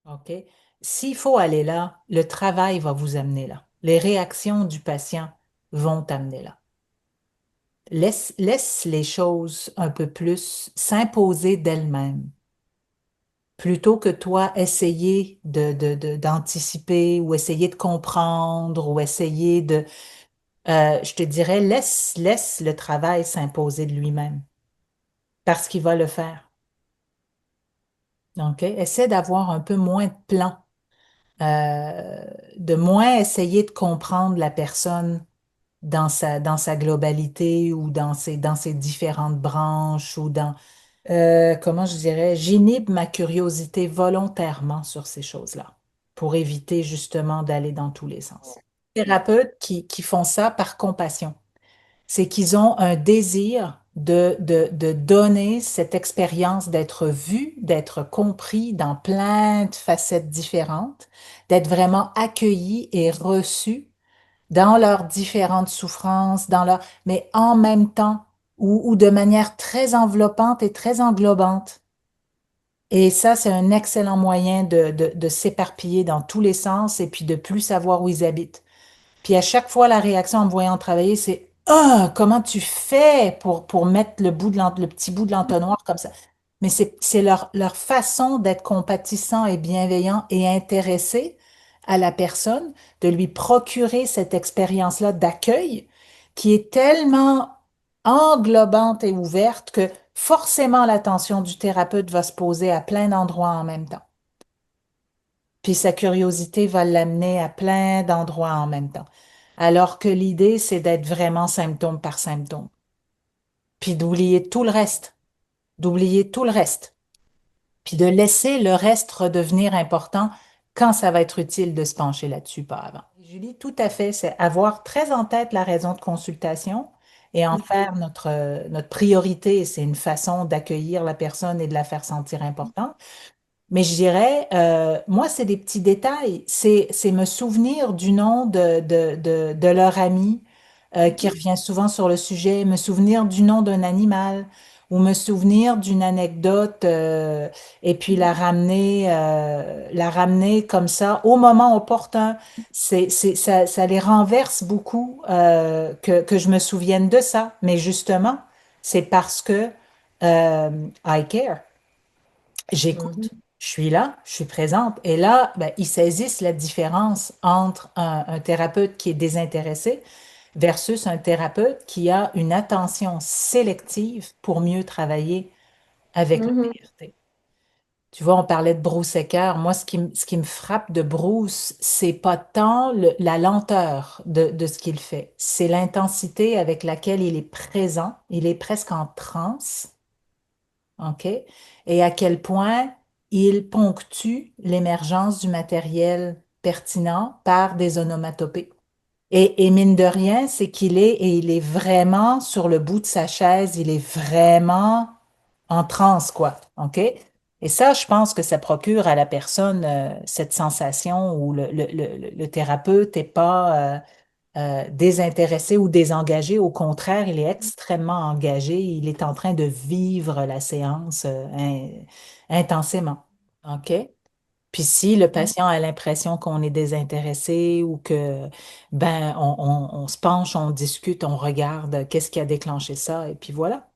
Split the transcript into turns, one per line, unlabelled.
OK? S'il faut aller là, le travail va vous amener là. Les réactions du patient vont t'amener là. Laisse les choses un peu plus s'imposer d'elles-mêmes, plutôt que toi essayer d'anticiper ou essayer de comprendre ou essayer de... je te dirais, laisse le travail s'imposer de lui-même, parce qu'il va le faire. OK? Essaie d'avoir un peu moins de plan, de moins essayer de comprendre la personne dans sa globalité ou dans ses différentes branches ou dans, comment je dirais, j'inhibe ma curiosité volontairement sur ces choses-là pour éviter justement d'aller dans tous les sens. Les thérapeutes qui font ça par compassion, c'est qu'ils ont un désir de donner cette expérience d'être vu, d'être compris dans plein de facettes différentes, d'être vraiment accueilli et reçu dans leurs différentes souffrances, mais en même temps ou de manière très enveloppante et très englobante. Et ça, c'est un excellent moyen de s'éparpiller dans tous les sens et puis de plus savoir où ils habitent. Puis à chaque fois, la réaction en me voyant travailler, c'est ah, comment tu fais pour mettre le petit bout de l'entonnoir comme ça? Mais c'est leur façon d'être compatissant et bienveillant et intéressé à la personne, de lui procurer cette expérience-là d'accueil qui est tellement englobante et ouverte que forcément l'attention du thérapeute va se poser à plein d'endroits en même temps. Puis sa curiosité va l'amener à plein d'endroits en même temps. Alors que l'idée, c'est d'être vraiment symptôme par symptôme. Puis d'oublier tout le reste. D'oublier tout le reste. Puis de laisser le reste redevenir important quand ça va être utile de se pencher là-dessus, pas avant. Julie, tout à fait, c'est avoir très en tête la raison de consultation et en
Mhm.
faire notre priorité. C'est une façon d'accueillir la personne et de la faire sentir importante. Mais je dirais, moi, c'est des petits détails. C'est me souvenir du nom de leur ami qui
Mhm.
revient souvent sur le sujet, me souvenir du nom d'un animal ou me souvenir d'une anecdote et puis la ramener comme ça au moment opportun. Ça les renverse beaucoup que je me souvienne de ça. Mais justement, c'est parce que I care. J'écoute,
Mhm.
je suis là, je suis présente. Et là, ben, ils saisissent la différence entre un thérapeute qui est désintéressé versus un thérapeute qui a une attention sélective pour mieux travailler avec la
Mhm.
vérité. Tu vois, on parlait de Bruce Eicher. Moi, ce qui me frappe de Bruce, c'est pas tant la lenteur de ce qu'il fait, c'est l'intensité avec laquelle il est présent. Il est presque en transe. OK? Et à quel point il ponctue l'émergence du matériel pertinent par des onomatopées. Et mine de rien, c'est il est vraiment sur le bout de sa chaise, il est vraiment en transe, quoi. OK? Et ça, je pense que ça procure à la personne cette sensation où le thérapeute n'est pas désintéressé ou désengagé. Au contraire, il est extrêmement engagé. Il est en train de vivre la séance intensément. OK? Puis si le patient a l'impression qu'on est désintéressé ou que ben on se penche, on discute, on regarde qu'est-ce qui a déclenché ça, et puis voilà.